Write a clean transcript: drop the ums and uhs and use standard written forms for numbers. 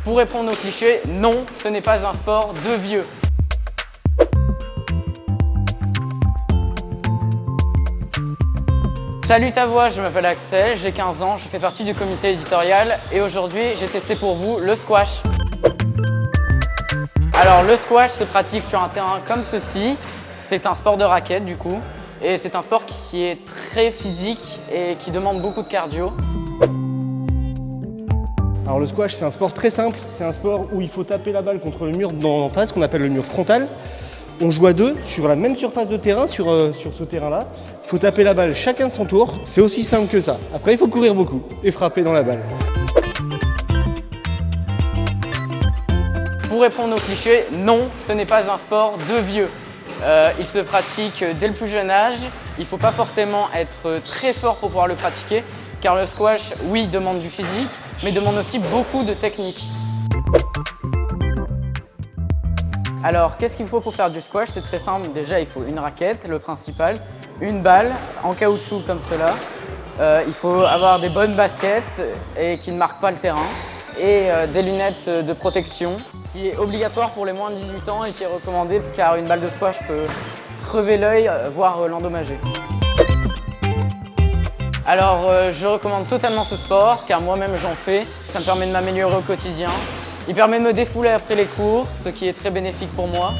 Pour répondre aux clichés, non, ce n'est pas un sport de vieux. Salut ta voix, je m'appelle Axel, j'ai 15 ans, je fais partie du comité éditorial et aujourd'hui j'ai testé pour vous le squash. Alors le squash se pratique sur un terrain comme ceci, c'est un sport de raquette du coup et c'est un sport qui est très physique et qui demande beaucoup de cardio. Alors le squash c'est un sport très simple, c'est un sport où il faut taper la balle contre le mur d'en face qu'on appelle le mur frontal. On joue à deux sur la même surface de terrain, sur ce terrain-là. Il faut taper la balle chacun son tour. C'est aussi simple que ça. Après, il faut courir beaucoup et frapper dans la balle. Pour répondre aux clichés, non, ce n'est pas un sport de vieux. Il se pratique dès le plus jeune âge. Il ne faut pas forcément être très fort pour pouvoir le pratiquer, car le squash, oui, demande du physique, mais demande aussi beaucoup de technique. Alors, qu'est-ce qu'il faut pour faire du squash? C'est très simple. Déjà, il faut une raquette, le principal, une balle en caoutchouc comme cela. Il faut avoir des bonnes baskets et qui ne marquent pas le terrain. Et des lunettes de protection, qui est obligatoire pour les moins de 18 ans et qui est recommandé car une balle de squash peut crever l'œil, voire l'endommager. Alors, je recommande totalement ce sport car moi-même j'en fais. Ça me permet de m'améliorer au quotidien. Il permet de me défouler après les cours, ce qui est très bénéfique pour moi.